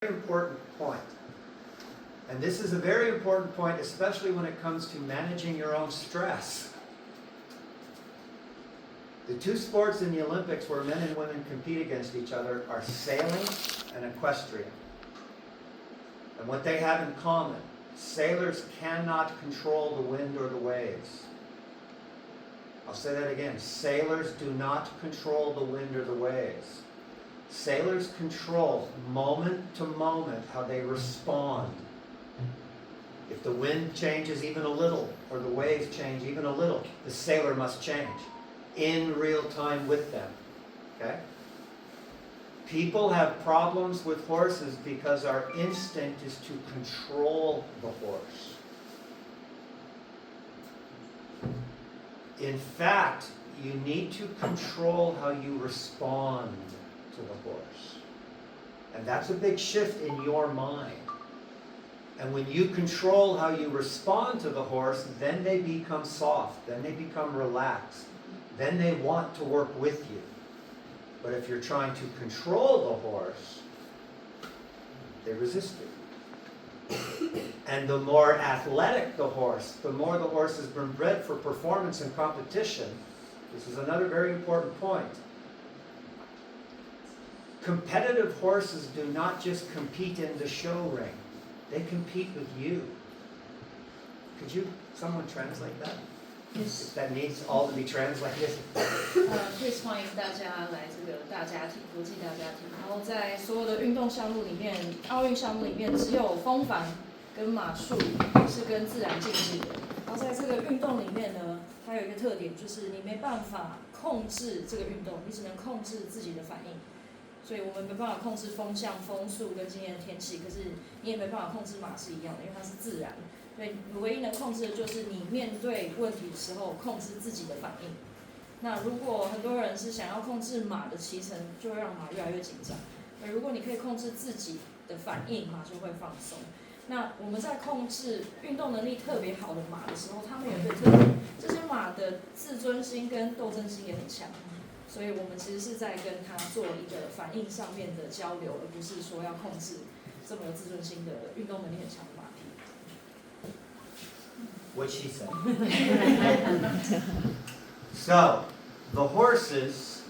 important point. And this is a very important point, especially when it comes to managing your own stress. The two sports in the Olympics where men and women compete against each other are sailing and equestrian. And what they have in common, sailors cannot control the wind or the waves. I'll say that again. Sailors do not control the wind or the waves. Sailors control moment to moment how they respond. If the wind changes even a little, or the waves change even a little, the sailor must change in real time with them. Okay? People have problems with horses because our instinct is to control the horse. In fact, you need to control how you respond to the horse. And that's a big shift in your mind. And when you control how you respond to the horse, then they become soft, then they become relaxed, then they want to work with you. But if you're trying to control the horse, they resist you. And the more athletic the horse, the more the horse has been bred for performance and competition. This is another very important point. Competitive horses do not just compete in the show ring. They compete with you. Could someone translate that? Yes. If that needs all to be translated. Chris 欢迎大家来这个大家庭，国际大家庭。然后在所有的运动项目里面，奥运项目里面只有风帆跟马术是跟自然竞技的。然后在这个运动里面呢，它有一个特点，就是你没办法控制这个运动，你只能控制自己的反应。所以我们没办法控制风向、风速跟今天的天气，可是你也没办法控制马是一样的，因为它是自然。所以你唯一能控制的就是你面对问题的时候控制自己的反应。那如果很多人是想要控制马的骑乘，就会让马越来越紧张。那如果你可以控制自己的反应，马就会放松。那我们在控制运动能力特别好的马的时候，他们有一个特点，这些马的自尊心跟斗争心也很强。所以我们其实是在跟他做一个反应上面的交流，而不是说要控制这么有自尊心的运动能力很强的马匹。What she said. So, the horses,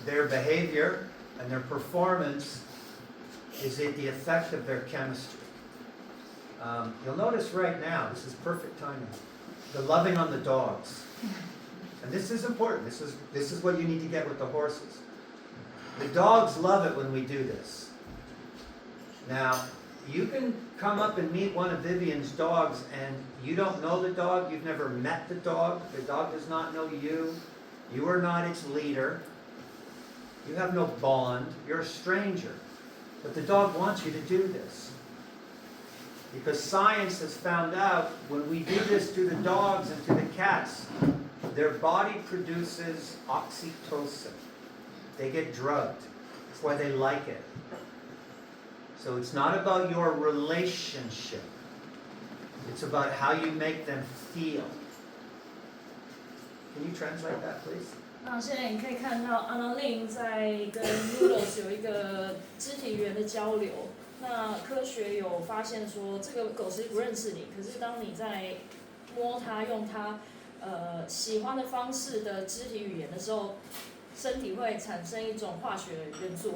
their behavior and their performance is the effect of their chemistry. You'll notice right now, this is perfect timing, the loving on the dogs. And this is important. This is what you need to get with the horses. The dogs love it when we do this. Now, you can come up and meet one of Vivian's dogs and you don't know the dog, you've never met the dog does not know you, you are not its leader, you have no bond, you're a stranger. But the dog wants you to do this. Because science has found out when we do this to the dogs and to the cats, their body produces oxytocin. They get drugged. That's why they like it. So it's not about your relationship. It's about how you make them feel. Can you translate that, please? 那现在你可以看到 Annalyn 在跟 Noodles 有一个肢体语言的交流。那科学有发现说，这个狗其实不认识你，可是当你在摸它、用它喜欢的方式的肢体语言的时候，身体会产生一种化学元素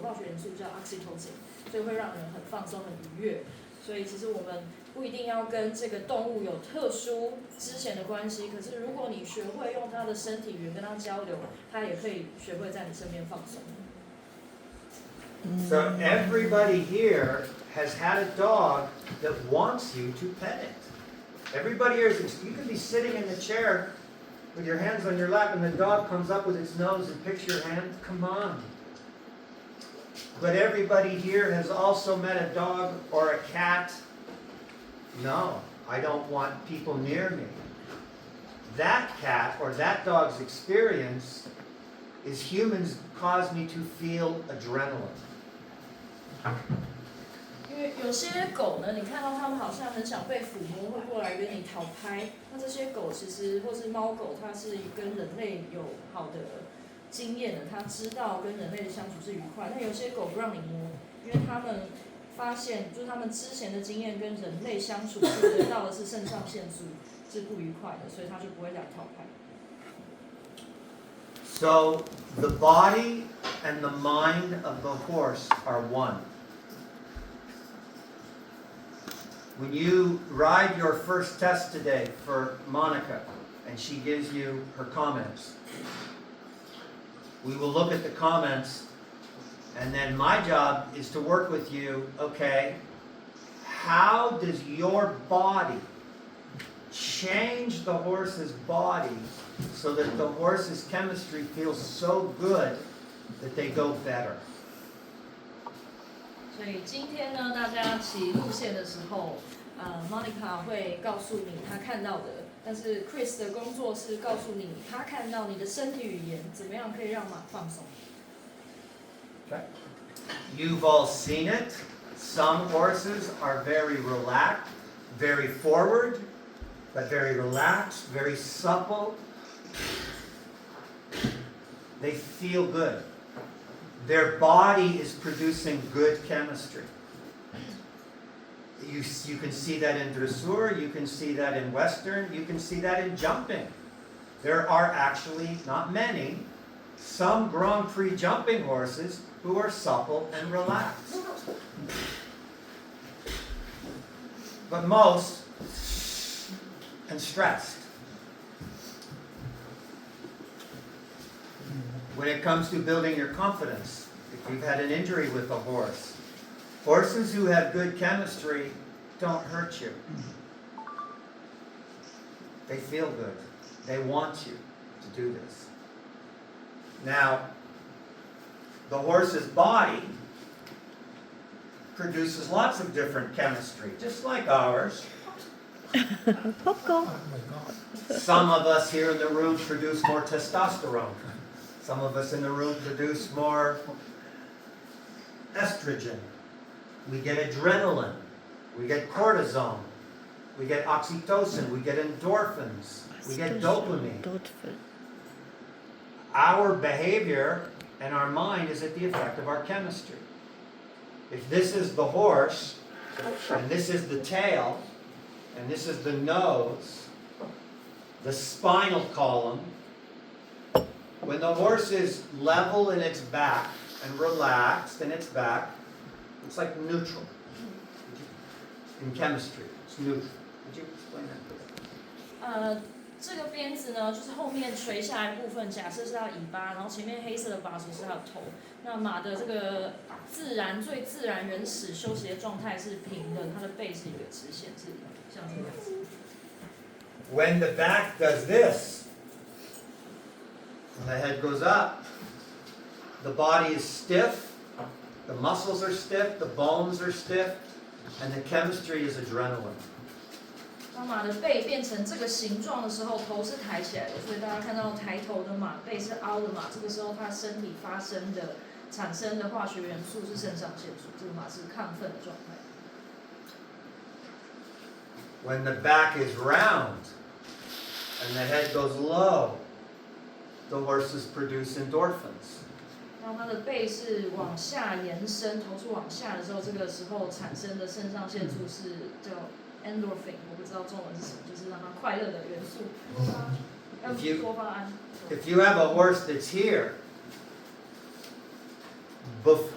叫 oxytocin， 所以会让人很放松、很愉悦。所以其实我们不一定要跟这个动物有特殊之前的关系，可是如果你学会用它的身体语言跟它交流，它也可以学会在你身边放松。So everybody here has had a dog that wants you to pet it. Everybody here you can be sitting in the chair with your hands on your lap and the dog comes up with its nose and picks your hand. Come on. But everybody here has also met a dog or a cat. No, I don't want people near me. That cat or that dog's experience is humans cause me to feel adrenaline. 因为有些狗呢，你看到它们好像很想被抚摸，会过来跟你讨拍。那这些狗其实或是猫狗，它是跟人类有好的经验的，它知道跟人类的相处是愉快。但有些狗不让你摸，因为它们发现，就是他们之前的经验跟人类相处是得到的是肾上腺素是不愉快的，所以他就不会两套派。So the body and the mind of the horse are one. When you ride your first test today for Monica, and she gives you her comments, we will look at the comments, and then my job is to work with you, okay, how does your body change the horse's body so that the horse's chemistry feels so good that they go better? 所以今天呢，大家骑路线的时候，Monica 会告诉你她看到的，但是 Chris 的工作是告诉你他看到你的身体语言怎么样可以让马放松。Okay. You've all seen it. Some horses are very relaxed, very forward, but very relaxed, very supple. They feel good. Their body is producing good chemistry. You can see that in dressur, you can see that in Western, you can see that in jumping. There are actually, not many, some Grand Prix jumping horses who are supple and relaxed. But most, and stressed. When it comes to building your confidence, if you've had an injury with a horse, horses who have good chemistry don't hurt you. They feel good. They want you to do this. Now, the horse's body produces lots of different chemistry, just like ours. Some of us here in the room produce more testosterone. Some of us in the room produce more estrogen. We get adrenaline. We get cortisone. We get oxytocin. We get endorphins. We get dopamine. Our behavior and our mind is at the effect of our chemistry. If this is the horse, and this is the tail, and this is the nose, the spinal column, when the horse is level in its back and relaxed in its back, it's like neutral. In chemistry, it's neutral. Would you explain that, please? 这个鞭子呢，就是后面垂下来的部分，假设是它尾巴，然后前面黑色的把手是它的头。那马的这个最自然原始休息的状态是平的，它的背是一个直线，是像这个样子。When the back does this, when the head goes up, the body is stiff, the muscles are stiff, the bones are stiff, and the chemistry is adrenaline. 当马的背变成这个形状的时候，头是抬起来的，所以大家看到抬头的马，背是凹的马，这个时候它身体产生的化学元素是肾上腺素，这个马是亢奋的状态。When the back is round and the head goes low, the horses produce endorphins. 当它的背是往下延伸，头是往下的时候，这个时候产生的肾上腺素是叫 endorphin， 我不知道中文是什么，就是让它快乐的元素。多巴胺。If you have a horse that's here,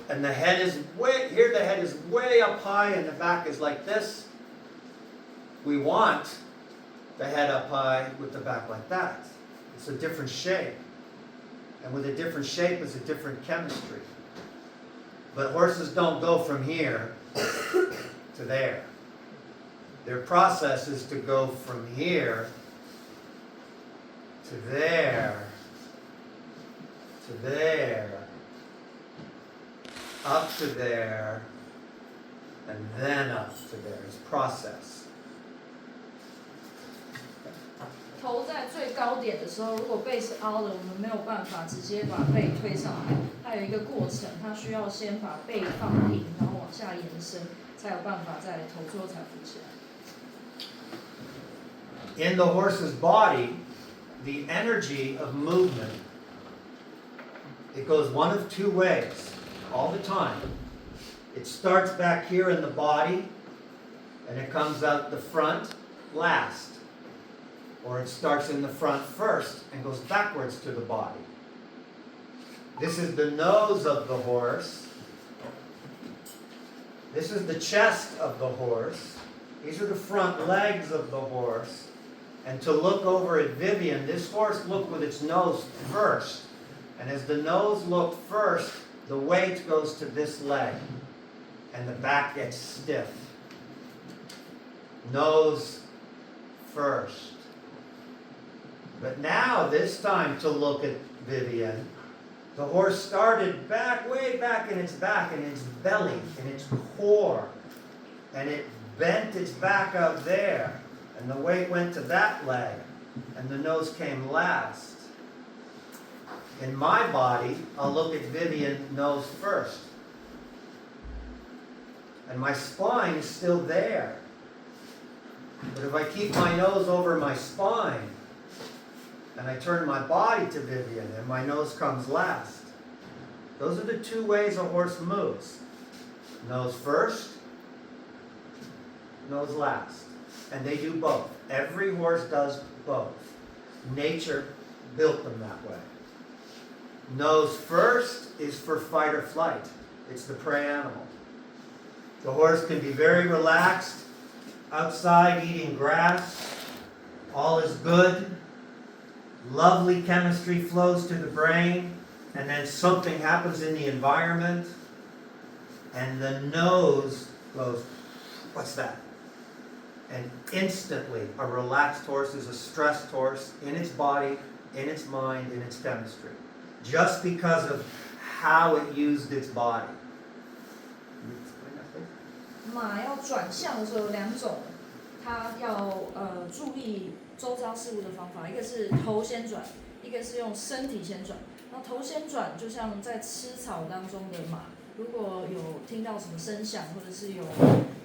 and the head is way up high and the back is like this, we want the head up high with the back like that. It's a different shape. And with a different shape is a different chemistry. But horses don't go from here to there. Their process is to go from here to there, to there, up to there, and then up to there. It's process. 头在最高点的时候，如果背是凹的，我们没有办法直接把背推上来，它有一个过程，它需要先把背放平，然后往下延伸，才有办法在头最后才浮起来。In the horse's body, the energy of movement, it goes one of two ways all the time. It starts back here in the body, and it comes out the front last. Or it starts in the front first and goes backwards to the body. This is the nose of the horse. This is the chest of the horse. These are the front legs of the horse. And to look over at Vivian, this horse looked with its nose first. And as the nose looked first, the weight goes to this leg. And the back gets stiff. Nose first. But now, this time to look at Vivian, the horse started back, way back in its back, in its belly, in its core. And it bent its back out there. And the weight went to that leg. And the nose came last. In my body, I'll look at Vivian nose first. And my spine is still there. But if I keep my nose over my spine, and I turn my body to Vivian, and my nose comes last. Those are the two ways a horse moves. Nose first, nose last. And they do both. Every horse does both. Nature built them that way. Nose first is for fight or flight. It's the prey animal. The horse can be very relaxed, outside eating grass. All is good. Lovely chemistry flows to the brain, and then something happens in the environment, and the nose goes, what's that? And instantly, a relaxed horse is a stressed horse in its body, in its mind, in its chemistry, just because of how it used its body. 马要转向的时候有两种，它要注意周遭事物的方法，一个是头先转，一个是用身体先转。那头先转就像在吃草当中的马，如果有听到什么声响，或者是有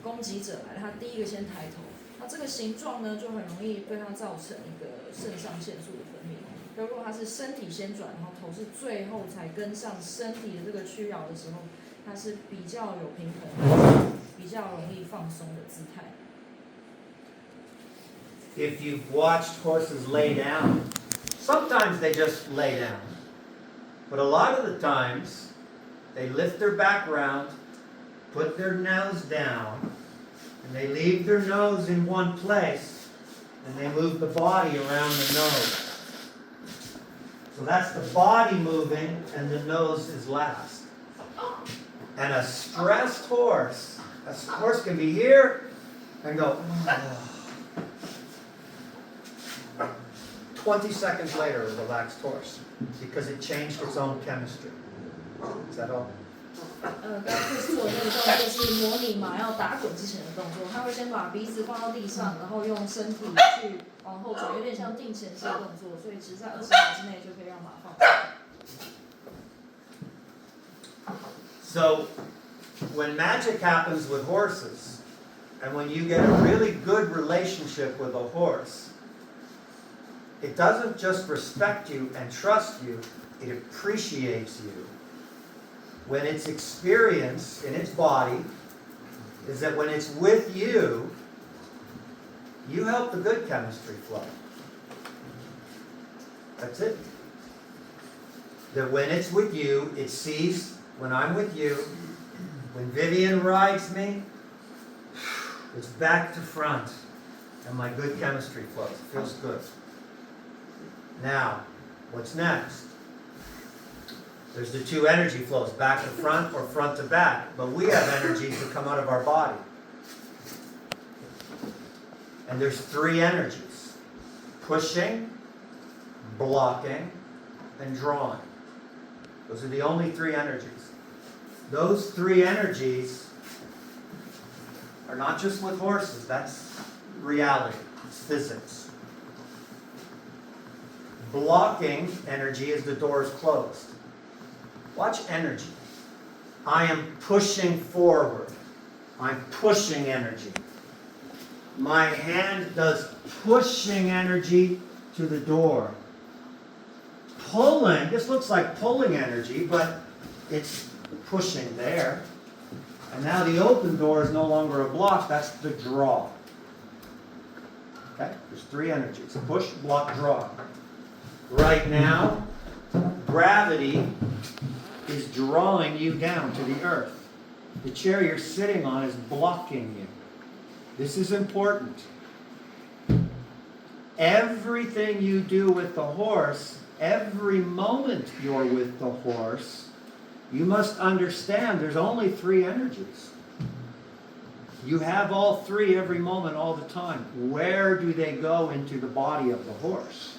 攻击者来，它第一个先抬头。那这个形状呢，就很容易对它造成一个肾上腺素的分泌。如果它是身体先转，然后头是最后才跟上身体的这个屈摇的时候，它是比较有平衡，比较容易放松的姿态。If you've watched horses lay down, sometimes they just lay down. But a lot of the times, they lift their back round, put their nose down, and they leave their nose in one place, and they move the body around the nose. So that's the body moving, and the nose is last. And a stressed horse, can be here and go, 20 seconds later, a relaxed horse, because it changed its own chemistry. Is that all? 刚刚Chris做的那个动作是模拟马要打滚之前的动作，他会先把鼻子放到地上，然后用身体去往后转，有点像定前式的动作，所以其实在20秒之内就可以让马放松。So, when magic happens with horses, and when you get a really good relationship with a horse, it doesn't just respect you and trust you, it appreciates you. When its experience in its body is that when it's with you, you help the good chemistry flow. That's it. That when it's with you, it sees when I'm with you, when Vivian rides me, it's back to front, and my good chemistry flows. It feels good. Now, what's next? There's the two energy flows, back to front or front to back. But we have energies that come out of our body. And there's three energies: pushing, blocking, and drawing. Those are the only three energies. Those three energies are not just with horses. That's reality. It's physics. Blocking energy is the door is closed. Watch energy. I am pushing forward. I'm pushing energy. My hand does pushing energy to the door. Pulling, this looks like pulling energy, but it's pushing there. And now the open door is no longer a block, that's the draw. Okay? There's three energies. Push, block, draw. Right now, gravity is drawing you down to the earth. The chair you're sitting on is blocking you. This is important. Everything you do with the horse, every moment you're with the horse, you must understand there's only three energies. You have all three every moment, all the time. Where do they go into the body of the horse?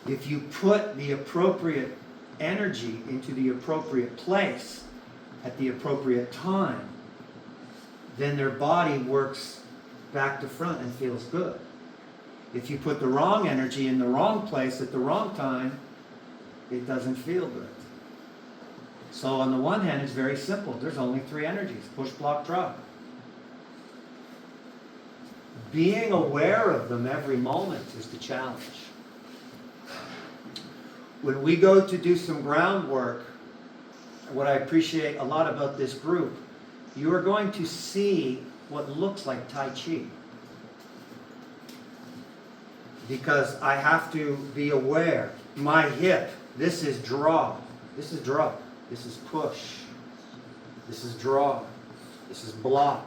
If you put the appropriate energy into the appropriate place at the appropriate time, then their body works back to front and feels good. If you put the wrong energy in the wrong place at the wrong time, it doesn't feel good. So on the one hand, it's very simple. There's only three energies: push, block, draw. Being aware of them every moment is the challenge. When we go to do some groundwork, what I appreciate a lot about this group, you are going to see what looks like Tai Chi. Because I have to be aware. My hip, this is draw. This is draw. This is push. This is draw. This is block.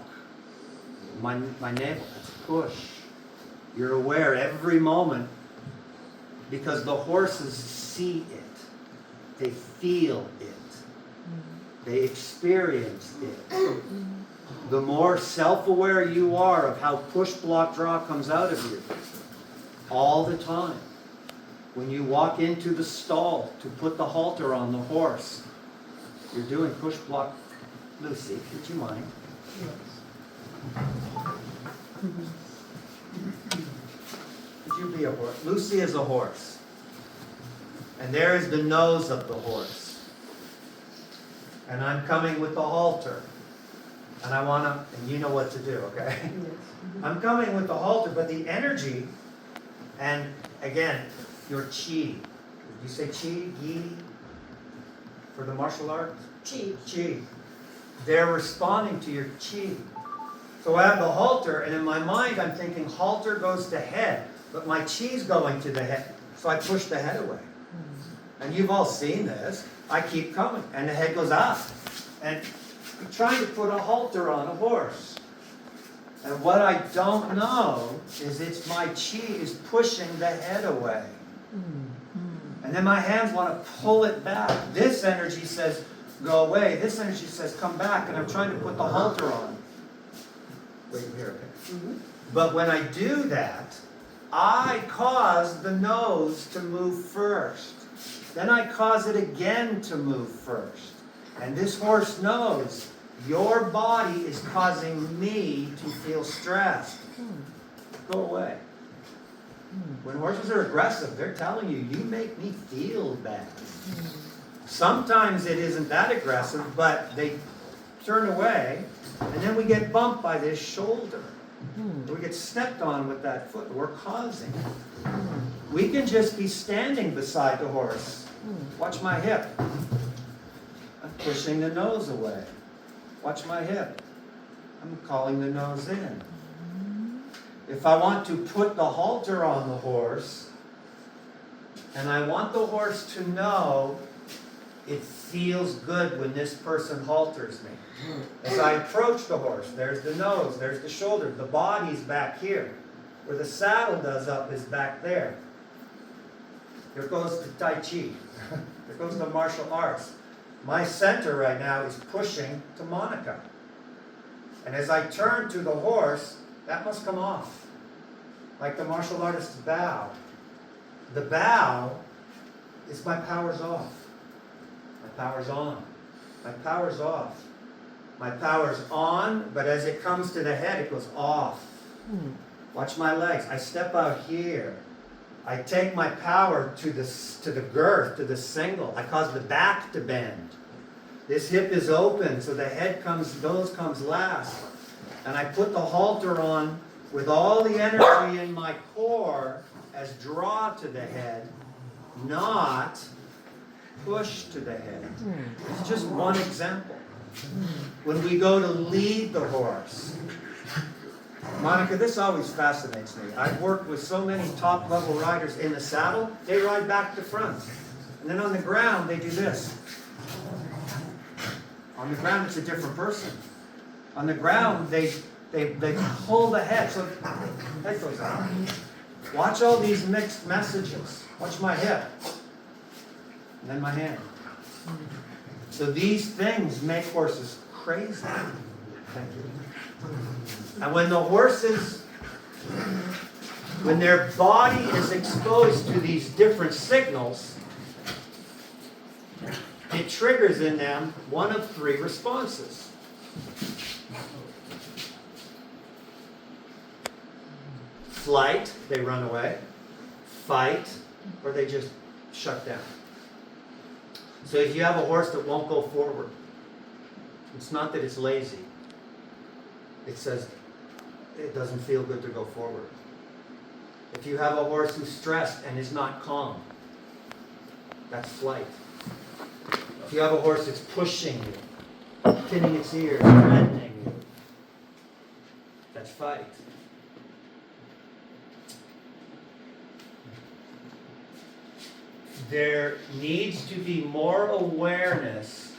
My navel, that's push. You're aware every moment because the horses see it. They feel it. They experience it. The more self-aware you are of how push, block, draw comes out of you all the time. When you walk into the stall to put the halter on the horse, you're doing push, block. Lucy, would you mind? Would you be a horse? Lucy is a horse. And there is the nose of the horse. And I'm coming with the halter. And I want to, and you know what to do, okay? I'm coming with the halter, but the energy, and again, your chi. You say chi, yi, for the martial arts? Chi. Chi. They're responding to your chi. So I have the halter, and in my mind I'm thinking halter goes to head, but my chi's going to the head. So I push the head away. And you've all seen this. I keep coming, and the head goes up. And I'm trying to put a halter on a horse. And what I don't know is it's my chi is pushing the head away. And then my hands want to pull it back. This energy says, go away. This energy says, come back. And I'm trying to put the halter on. Wait here, okay? But when I do that, I cause the nose to move first. Then I cause it again to move first. And this horse knows your body is causing me to feel stressed. Go away. When horses are aggressive, they're telling you, you make me feel bad. Sometimes it isn't that aggressive, but they turn away, and then we get bumped by this shoulder. We get stepped on with that foot. We're causing it. We can just be standing beside the horse. Watch my hip. I'm pushing the nose away. Watch my hip. I'm calling the nose in. If I want to put the halter on the horse, and I want the horse to know it feels good when this person halters me. As I approach the horse, there's the nose, there's the shoulder, the body's back here. Where the saddle does up is back there. There goes the Tai Chi. There goes the martial arts. My center right now is pushing to Monica. And as I turn to the horse, that must come off. Like the martial artist's bow. The bow is my power's off. My power's on. My power's off. My power's on, but as it comes to the head, it goes off. Watch my legs. I step out here. I take my power to the girth, to the single. I cause the back to bend. This hip is open, so the head comes, nose comes last. And I put the halter on with all the energy in my core as draw to the head, not push to the head. It's just one example. When we go to lead the horse, Monica, this always fascinates me. I've worked with so many top-level riders in the saddle, they ride back to front. And then on the ground, they do this. On the ground, it's a different person. On the ground, they pull the head, so the head goes out. Watch all these mixed messages. Watch my hip. And then my hand. So these things make horses crazy. Thank you. And when the horses, when their body is exposed to these different signals, it triggers in them one of three responses. Flight, they run away. Fight, or they just shut down. So if you have a horse that won't go forward, it's not that it's lazy. It says it doesn't feel good to go forward. If you have a horse who's stressed and is not calm, that's flight. If you have a horse that's pushing you, pinning its ears, threatening you, that's fight. There needs to be more awareness.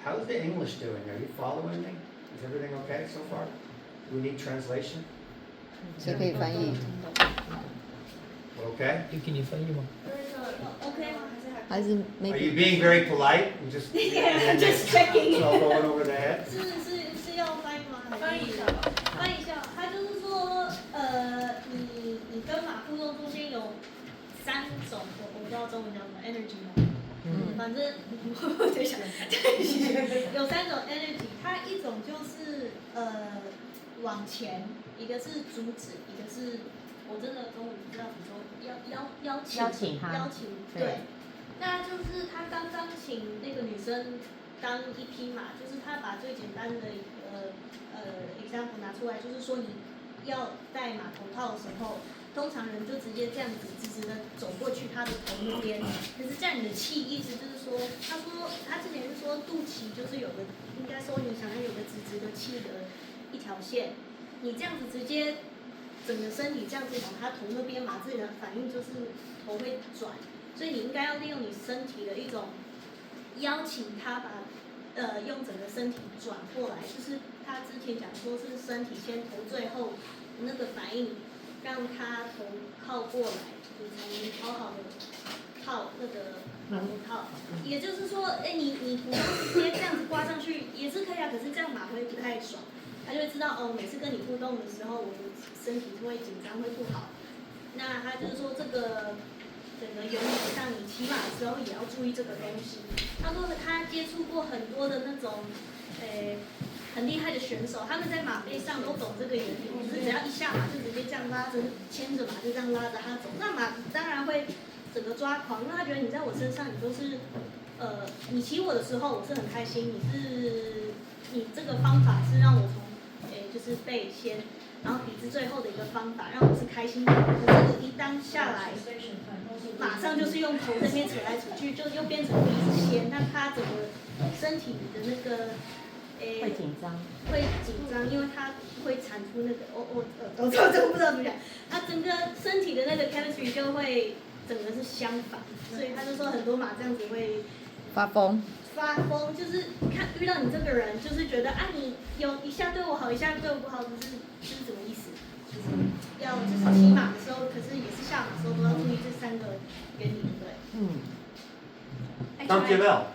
How's the English doing? Are you following me? Is everything okay so far? Do we need translation? 谁可以翻译？ Okay? 给你翻译吗？ OK 吗？还是 Are you maybe being very polite? And just Just checking. It's all going over the head? 是要翻译吗？翻译一下。翻译一下，他就是说，你跟马互动中间有3种，我不知道中文叫什么 energy 吗？反正等一下，有3种 energy， 它一种就是往前，一个是阻止，一个是我真的中文不知道怎么说，邀请他对。那就是他刚刚请那个女生当一匹马，就是他把最简单的一个example 拿出来，就是说你要戴马头套的时候，通常人就直接这样子直直的走过去他的头那边，可是这样你的气意思就是说，他之前是说肚脐就是有个，应该说你想要有个直直的气的一条线，你这样子直接整个身体这样子往他头那边嘛，自己的反应就是头会转。所以你应该要利用你身体的一种邀请他把用整个身体转过来，就是他之前讲说是身体先头最后那个反应，让他头靠过来，你才能好好的套那个马头套。也就是说，你普通直接这样子挂上去也是可以啊，可是这样马会不太爽，他就会知道哦，每次跟你互动的时候，我的身体会紧张会不好。那他就是说这个。整个原理上，你骑马的时候也要注意这个东西。他说他接触过很多的那种，很厉害的选手，他们在马背上都懂这个原理，就是只要一下马就直接这样拉着，牵着马就这样拉着它走。那马当然会整个抓狂，因为他觉得你在我身上，你都是，你骑我的时候我是很开心，你这个方法是让我从，就是背先。然后比是最后的一个方法，让我是开心的。可是你一当下来，马上就是用头这边扯来扯去，就又变成鼻子先，那他整个身体的那个，会紧张，因为它会产出那个，我不知道怎么讲，它整个身体的那个 chemistry 就会整个是相反，所以他就说很多马这样子会发疯，就是看遇到你这个人，就是觉得啊，你有一下对我好，一下对我不好，就是什么意思？就是要就是骑马的时候，可是也是下马的时候都要注意这3个原理，对。Thank you, Mel.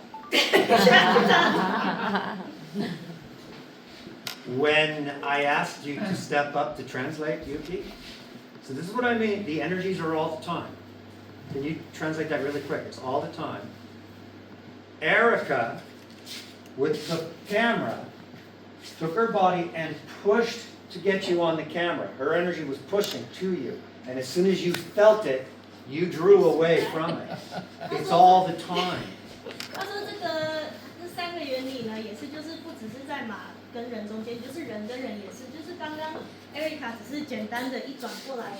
When I asked you to step up to translate, Yuki, so this is what I mean. The energies are all the time. Can you translate that really quick? It's all the time. Erica, with the camera, took her body and pushed to get you on the camera. Her energy was pushing to you. And as soon as you felt it, you drew away from it. It's all the time. 他说这3个原理呢，也是就是不只是在马跟人中间，就是人跟人也是，就是刚刚 Erica 只是简单的一转过来，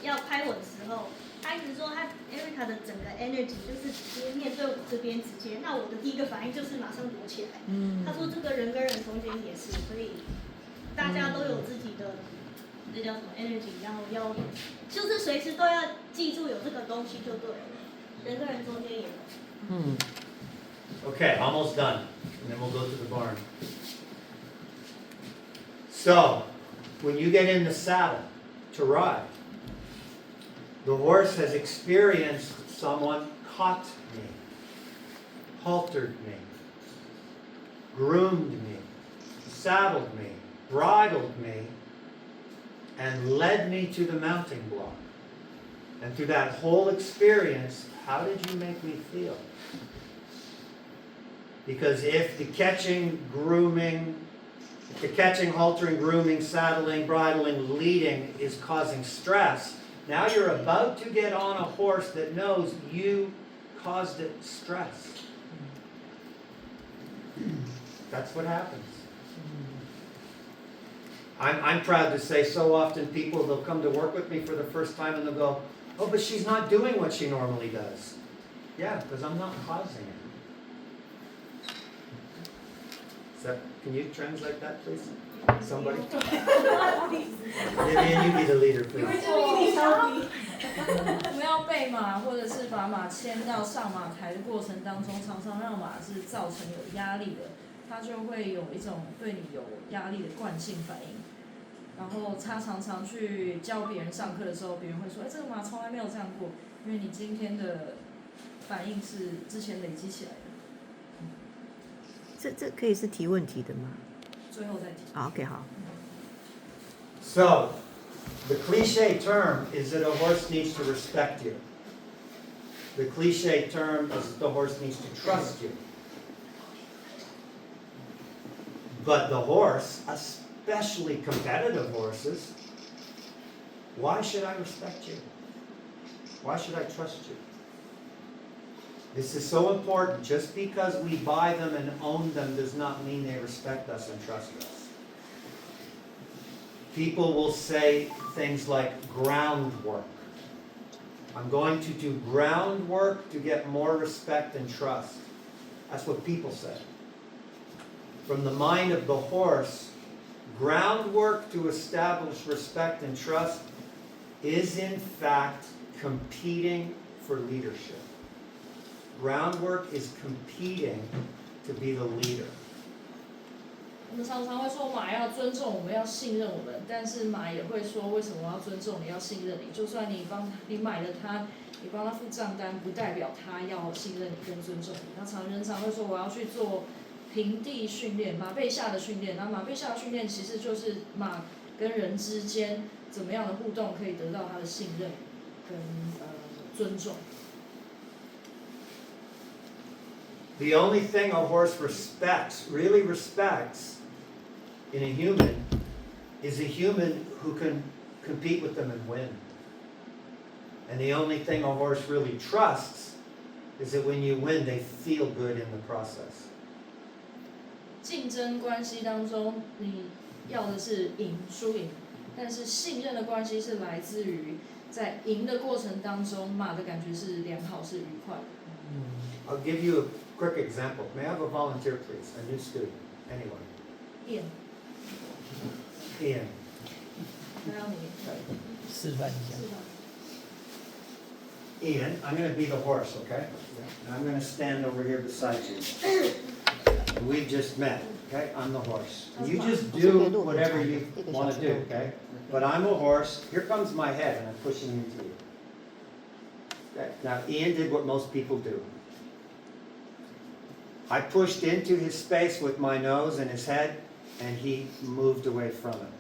要拍我的时候，他一直说他 Erica 的整个 energy 就是直接面对我这边直接，那我的第一个反应就是马上躲起来。他说这个人跟人中间也是，所以大家都有自己的。这叫什么 energy？ 然后要就是随时都要记住有这个东西就对了，人跟人中间也有。Okay, almost done. And then we'll go to the barn. So, when you get in the saddle to ride, the horse has experienced someone caught me, haltered me, groomed me, saddled me, bridled me, and led me to the mounting block. And through that whole experience, how did you make me feel? Because if the catching, haltering, grooming, saddling, bridling, leading is causing stress, now you're about to get on a horse that knows you caused it stress. That's what happens. I'm proud to say so often people, they'll come to work with me for the first time and they'll go, oh, but she's not doing what she normally does. Yeah, because I'm not causing it. Can you translate that, please? Somebody? Vivian, you be the leader, please. 我们要备马，或者是把马牵到上马台的过程当中，常常让马是造成有压力的，它就会有一种对你有压力的惯性反应。然后他常常去教别人上课的时候，别人会说：“哎，这个马从来没有这样过，因为你今天的反应是之前累积起来的。”这可以是提问题的吗？最后再提。好 ，OK， 好。So, the cliche term is that a horse needs to respect you. The cliche term is that the horse needs to trust you. But the horse, especially competitive horses, why should I respect you? Why should I trust you? This is so important. Just because we buy them and own them does not mean they respect us and trust us. People will say things like groundwork. I'm going to do groundwork to get more respect and trust. That's what people say. From the mind of the horse, groundwork to establish respect and trust is in fact competing for leadership. Groundwork is competing to be the leader. 我们常常会说马要尊重我们，要信任我们，但是马也会说为什么我要尊重你，要信任你？就算你买了它，你帮他付账单，不代表他要信任你跟尊重你。他人常会说我要去做平地训练，马背下的训练。那马背下的训练其实就是马跟人之间怎么样的互动可以得到他的信任跟尊重。The only thing a horse really respects, in a human, is a human who can compete with them and win. And the only thing a horse really trusts is that when you win, they feel good in the process. 竞争关系当中，你要的是输赢，但是信任的关系是来自于在赢的过程当中，马的感觉是良好，是愉快的。I'll give you a quick example. May I have a volunteer, please? A new student. Anyone? Ian， Ian. 还有你，示范一下。是吧？ Ian, I'm going to be the horse, okay? And I'm going to stand over here beside you. We've just met, okay? I'm the horse. You just do whatever you want to do, okay? But I'm a horse. Here comes my head, and I'm pushing into you. Okay? Now, Ian did what most people do. I pushed into his space with my nose and his head, and he moved away from it.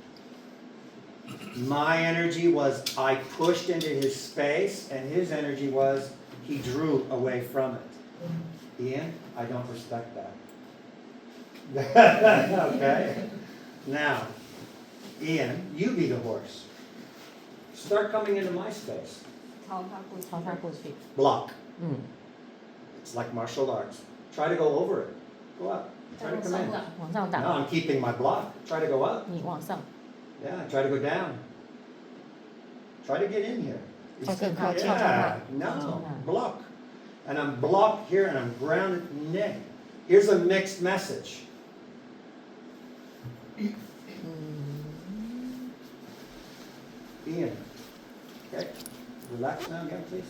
My energy was I pushed into his space, and his energy was he drew away from it. Ian, I don't respect that. Okay? Now, Ian, you be the horse. Start coming into my space. 朝他过去。 Block. It's like martial arts. Try to go over it. Go up. Try to come in. 往上 No, 打， I'm keeping my block. Try to go up. 你往上， Yeah, try to go down. Try to get in here. You 再 see- 更靠，靠近 Yeah, 它，靠 no, 近它。 block. And I'm blocked here and I'm grounded. Nay. Here's a mixed message. Ian. Okay. Relax now again, please.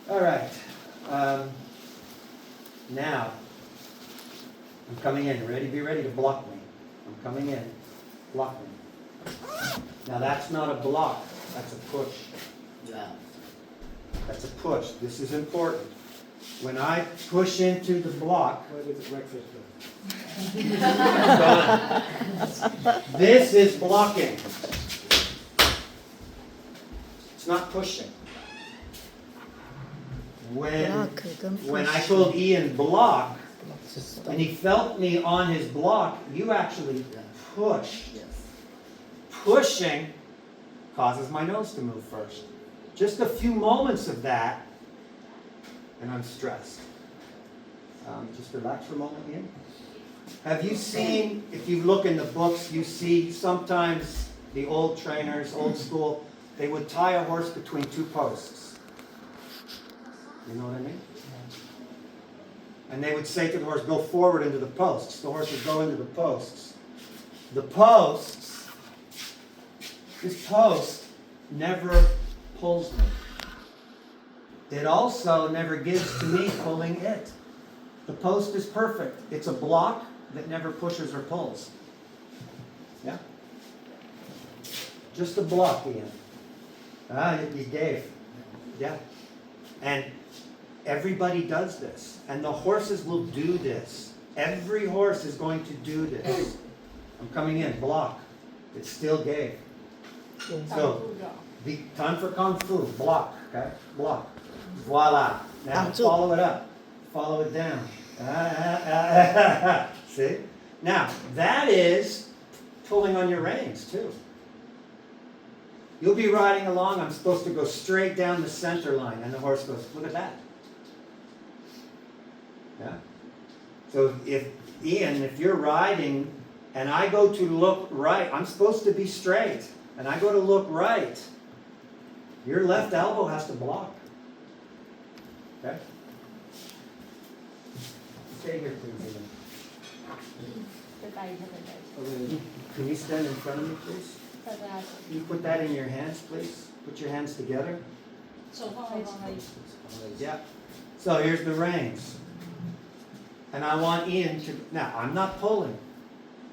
All right. Now, I'm coming in. Be ready to block me. I'm coming in. Block me. Now that's not a block. That's a push. That's a push. This is important. When I push into the block, done. This is blocking. It's not pushing. When I told Ian block, and he felt me on his block, you actually pushed. Pushing causes my nose to move first. Just a few moments of that, and I'm stressed. Just relax for a moment, Ian. Have you seen, if you look in the books, you see sometimes the old trainers, old school, they would tie a horse between two posts. You know what I mean? And they would say to the horse, go forward into the posts. The horse would go into the posts. The posts, this post never pulls me. It also never gives to me pulling it. The post is perfect. It's a block that never pushes or pulls. Yeah? Just a block, Ian. You gave. Yeah. And everybody does this. And the horses will do this. Every horse is going to do this. I'm coming in, block. It still gave. So, time for Kung Fu. Block, okay? Block. Voila. Now follow it up. Follow it down. See? Now, that is pulling on your reins, too. You'll be riding along, I'm supposed to go straight down the center line, and the horse goes, look at that. Yeah? So if you're riding, and I go to look right, I'm supposed to be straight, and I go to look right, your left elbow has to block. Okay? Stay here, please. Can you stand in front of me, please? Can you put that in your hands, please? Put your hands together. Yeah. So here's the reins. And I want Ian to, now I'm not pulling.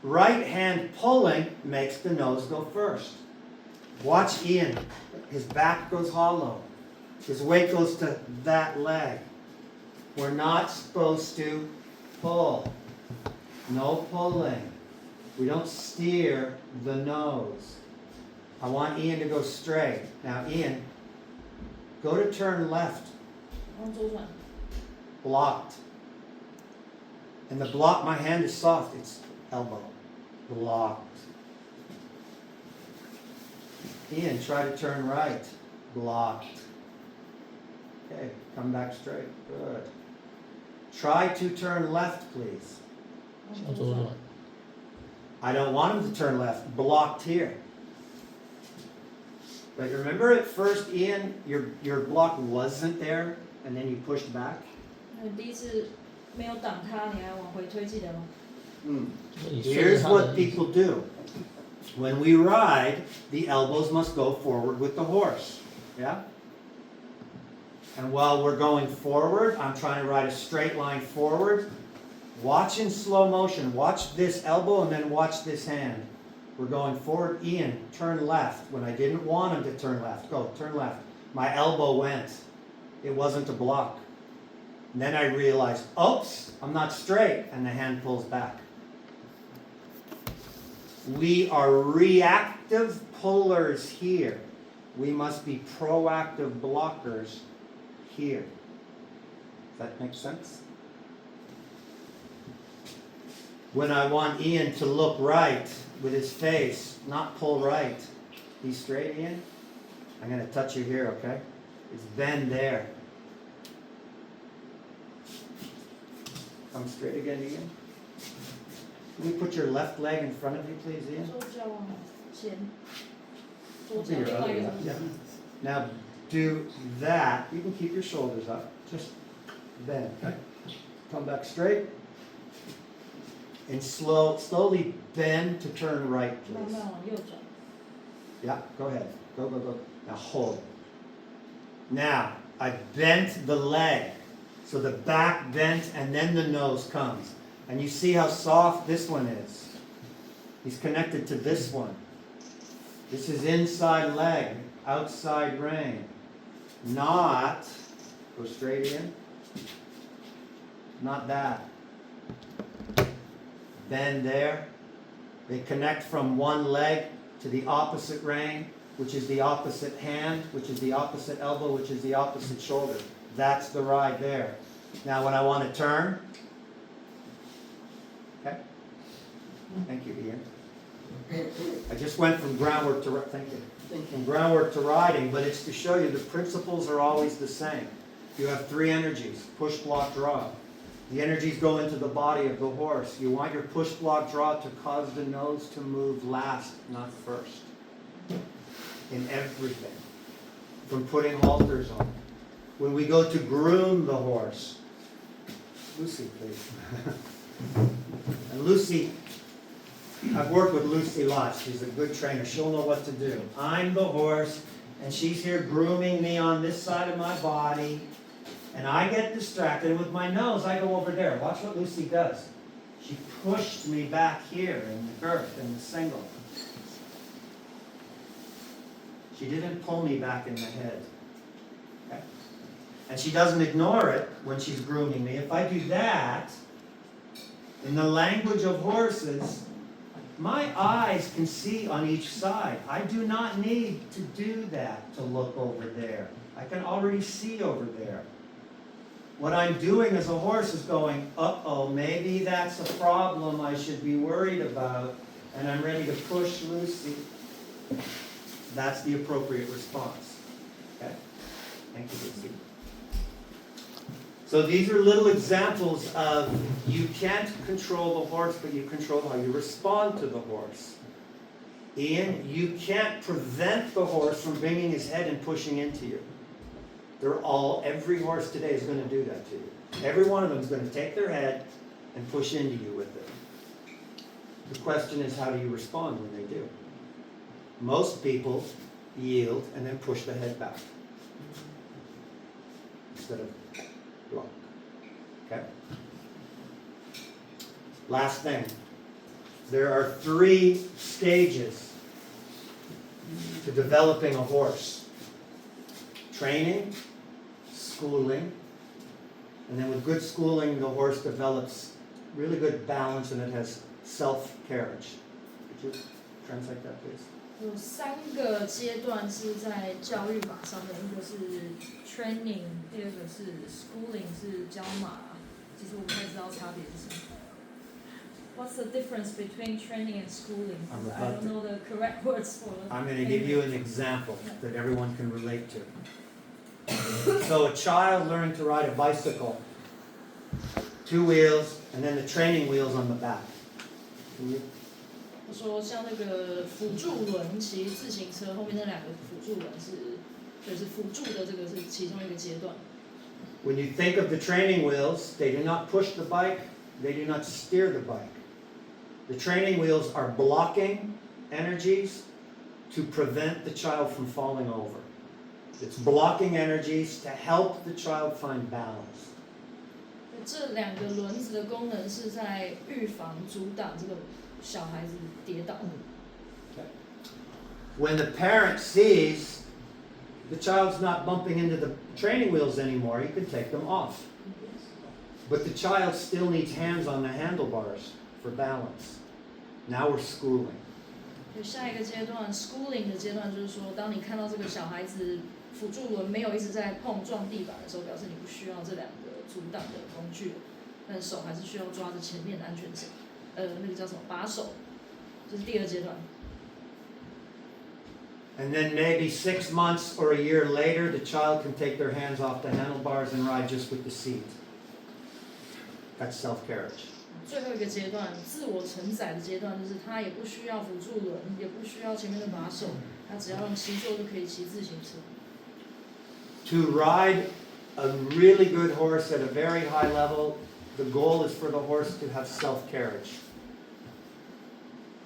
Right hand pulling makes the nose go first. Watch Ian. His back goes hollow. His weight goes to that leg. We're not supposed to pull. No pulling. We don't steer the nose. I want Ian to go straight. Now, Ian, go to turn left. Blocked. And the block, my hand is soft. It's elbow. Blocked. Ian, try to turn right. Blocked. Okay, come back straight. Good. Try to turn left, please. I don't want him to turn left. Blocked here. But remember at first, Ian, your block wasn't there, and then you pushed back? Here's what people do. When we ride, the elbows must go forward with the horse. Yeah? And while we're going forward, I'm trying to ride a straight line forward. Watch in slow motion. Watch this elbow and then watch this hand. We're going forward. Ian, turn left. When I didn't want him to turn left. Go, turn left. My elbow went. It wasn't a block. And then I realized, oops, I'm not straight. And the hand pulls back. We are reactive pullers here. We must be proactive blockers here. Does that make sense? When I want Ian to look right with his face, not pull right. Be straight, Ian. I'm going to touch you here, okay? It's bend there. Come straight again, Ian. Can you put your left leg in front of you, please, Ian? 左脚往前，左 To 脚 your 另外 other 一个 left, yeah. Now do that. You can keep your shoulders up. Just bend. Okay? Come back straight. And slowly bend to turn right, 慢 please. 慢往右转。 Yeah, go ahead. Go. Now hold. Now, I bent the leg. So the back bent and then the nose comes. And you see how soft this one is. He's connected to this one. This is inside leg, outside rein. Not, go straight in. Not that. Bend there. They connect from one leg to the opposite rein, which is the opposite hand, which is the opposite elbow, which is the opposite shoulder. That's the ride there. Now when I want to turn, okay? Thank you, Ian. I just went from groundwork to, thank you. From groundwork to riding, but it's to show you the principles are always the same. You have three energies, push, block, draw. The energies go into the body of the horse. You want your push, block, draw to cause the nose to move last, not first. In everything. From putting halters on. When we go to groom the horse, Lucy, please. And Lucy, I've worked with Lucy lots. She's a good trainer. She'll know what to do. I'm the horse, and she's here grooming me on this side of my body, and I get distracted. And with my nose, I go over there. Watch what Lucy does. She pushed me back here in the girth, in the single. She didn't pull me back in the head. Okay? And she doesn't ignore it when she's grooming me. If I do that, in the language of horses, my eyes can see on each side. I do not need to do that to look over there. I can already see over there. What I'm doing as a horse is going, uh-oh, maybe that's a problem I should be worried about, and I'm ready to push Lucy. That's the appropriate response. Okay? Thank you, Lucy. So these are little examples of you can't control the horse, but you control how you respond to the horse. Ian, you can't prevent the horse from bringing his head and pushing into you. Every horse today is going to do that to you. Every one of them is going to take their head and push into you with it. The question is, how do you respond when they do? Most people yield and then push the head back instead of block. Okay? Last thing. There are 3 stages to developing a horse. Training, schooling, and then with good schooling, the horse develops really good balance and it has self-carriage. Could you translate that, please? 有3个阶段是在教育马上面，一个是 training， 第二个是 schooling， 是教马。其实我不太知道差别是什么。What's the difference between training and schooling? I don't know the correct words for it. I'm going to give you an example that everyone can relate to. So a child learning to ride a bicycle, 2 wheels, and then the training wheels on the back. 他说像那个辅助轮，骑自行车后面那2个辅助轮就是辅助的，这个是其中一个阶段。When you think of the training wheels, they do not push the bike, they do not steer the bike. The training wheels are blocking energies to prevent the child from falling over. It's blocking energies to help the child find balance. 这2个轮子的功能是在预防、阻挡这个小孩子跌倒。When the parent sees the child's not bumping into the training wheels anymore, you can take them off. But the child still needs hands on the handlebars for balance. Now we're schooling. 下一个阶段 schooling 的阶段就是说，当你看到这个小孩子辅助轮没有一直在碰撞地板的时候，表示你不需要这2个阻挡的工具，但手还是需要抓着前面的安全绳，那个叫什么把手，这是第2阶段。And then maybe 6 months or a year later, the child can take their hands off the handlebars and ride just with the seat. That's self-carriage. 最后一个阶段，自我承载的阶段，就是他也不需要辅助轮，也不需要前面的把手，他只要用骑坐就可以骑自行车。To ride a really good horse at a very high level, the goal is for the horse to have self-carriage.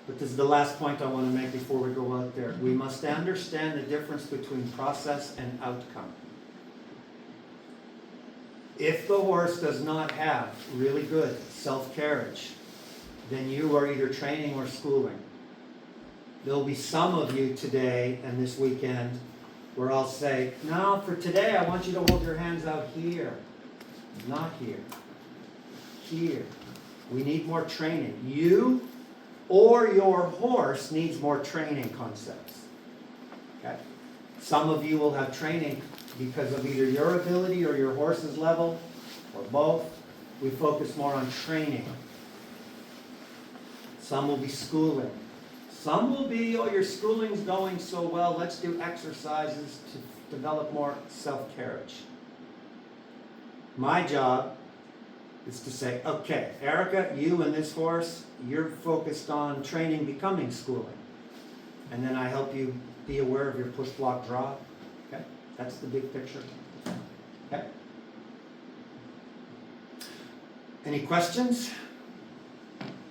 But this is the last point I want to make before we go out there. We must understand the difference between process and outcome. If the horse does not have really good self-carriage, then you are either training or schooling. There'll be some of you today and this weekend where I'll say, now for today I want you to hold your hands out here, not here, here. We need more training. You or your horse needs more training concepts. Okay? Some of you will have training because of either your ability or your horse's level, or both. We focus more on training. Some will be schooling. Some will be, oh, your schooling's going so well, let's do exercises to develop more self-carriage. My job is to say, okay, Erica, you and this horse, you're focused on training becoming schooling. And then I help you be aware of your push, block, draw. Okay? That's the big picture. Okay? Any questions?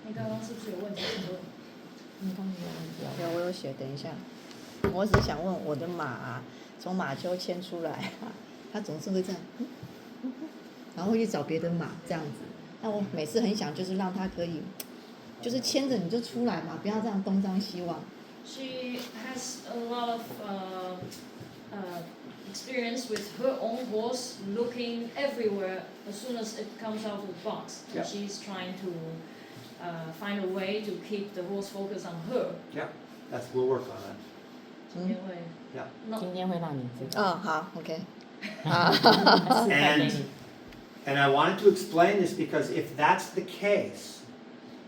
你刚刚是不是有问题？你刚刚有问题啊？有，我有写，等一下。我只是想问我的马啊，从马厩牵出来啊，它总是会这样，然后会去找别的马这样子。那我每次很想就是让它可以，就是牵着你就出来嘛，不要这样东张西望。She has a lot of experience with her own horse looking everywhere as soon as it comes out of the box. Yeah. She's trying to find a way to keep the horse focused on her. Yeah, we'll work on that. 今天会 Yeah. 今天会让你知道。好 ，OK。And I wanted to explain this because if that's the case,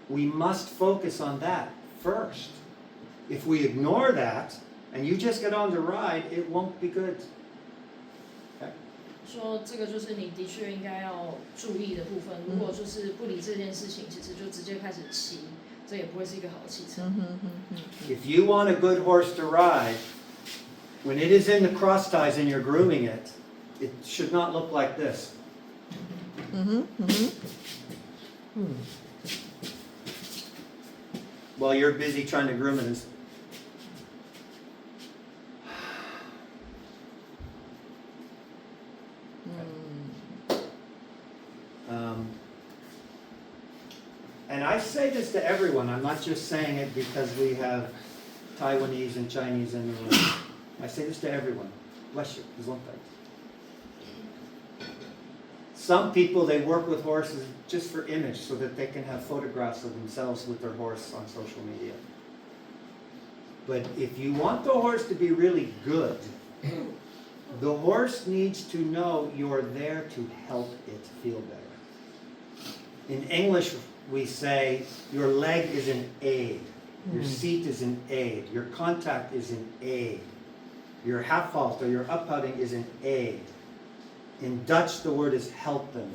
we must focus on that first. If we ignore that and you just get on the ride, it won't be good. Okay? 说这个就是你的确应该要注意的部分。如果就是不理这件事情，其实就直接开始骑，这也不会是一个好的骑乘。If you want a good horse to ride, when it is in the cross ties and you're grooming it, it should not look like this. While you're busy trying to groom it. And I say this to everyone. I'm not just saying it because we have Taiwanese and Chinese in the room. I say this to everyone. Bless you. Some people, they work with horses just for image so that they can have photographs of themselves with their horse on social media. But if you want the horse to be really good, the horse needs to know you're there to help it feel better. In English, we say your leg is an aid, your seat is an aid, your contact is an aid, your half halt or your up-outing is an aid. In Dutch, the word is helpen.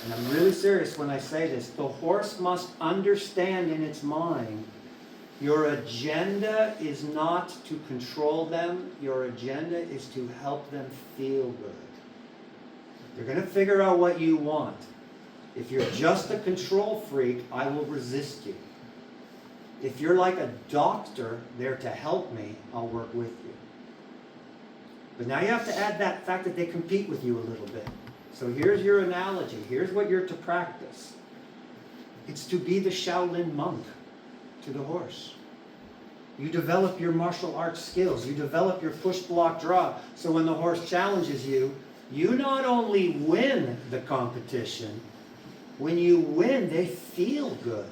And I'm really serious when I say this. The horse must understand in its mind your agenda is not to control them. Your agenda is to help them feel good. They're going to figure out what you want. If you're just a control freak, I will resist you. If you're like a doctor there to help me, I'll work with you. But now you have to add that fact that they compete with you a little bit. So here's your analogy. Here's what you're to practice. It's to be the Shaolin monk to the horse. You develop your martial arts skills. You develop your push, block, draw. So when the horse challenges you, you not only win the competition, when you win, they feel good.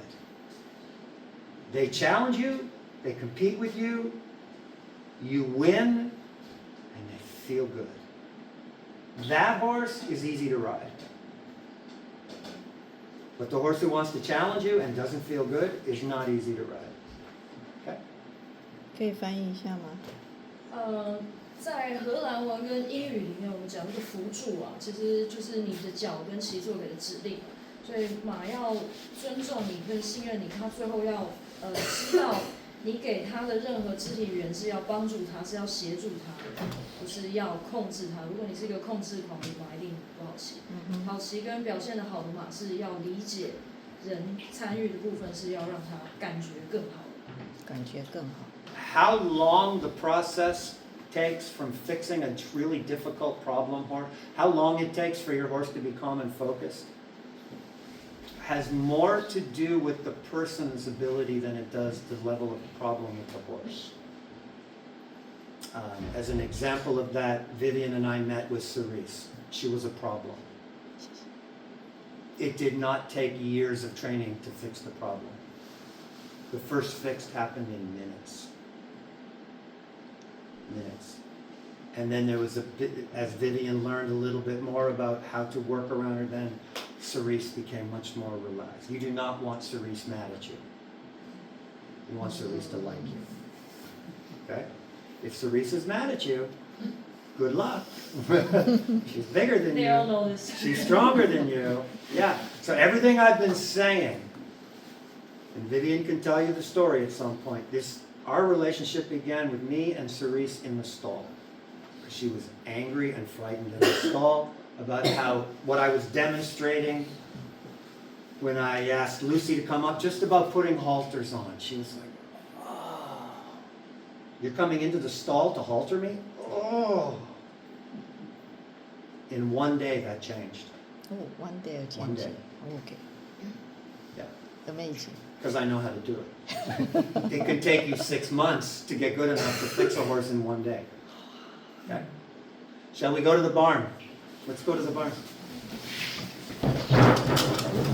They challenge you, they compete with you, you win, and they feel good. That horse is easy to ride. But the horse who wants to challenge you and doesn't feel good is not easy to ride. Okay? 可以翻译一下吗？在荷兰文跟英语里面，我们讲这个辅助啊，其实就是你的脚跟骑座给的指令。所以马要尊重你跟信任你，它最后要知道你给它的任何肢体语言是要帮助它，是要协助它的，不是要控制它。如果你是一个控制狂的马，一定不好骑。好骑跟表现的好的马是要理解人参与的部分，是要让它感觉更好。感觉更好。How long the process takes from fixing a really difficult problem horse, how long it takes for your horse to be calm and focused, has more to do with the person's ability than it does the level of the problem with the horse. As an example of that, Vivian and I met with Cerise. She was a problem. It did not take years of training to fix the problem. The first fix happened in minutes. And then there was as Vivian learned a little bit more about how to work around her, then Cerise became much more relaxed. You do not want Cerise mad at you. You want Cerise to like you. Okay? If Cerise is mad at you, good luck. She's bigger than you. They all know this. She's stronger than you. Yeah. So everything I've been saying, and Vivian can tell you the story at some point, our relationship began with me and Cerise in the stall. She was angry and frightened in the stall about what I was demonstrating when I asked Lucy to come up, just about putting halters on. She was like, oh, you're coming into the stall to halter me? Oh. In one day that changed. Oh, one day it changed. One day. Okay. Yeah. Amazing. Because I know how to do it. It could take you 6 months to get good enough to fix a horse in one day. Okay? Shall we go to the barn? Let's go to the barn.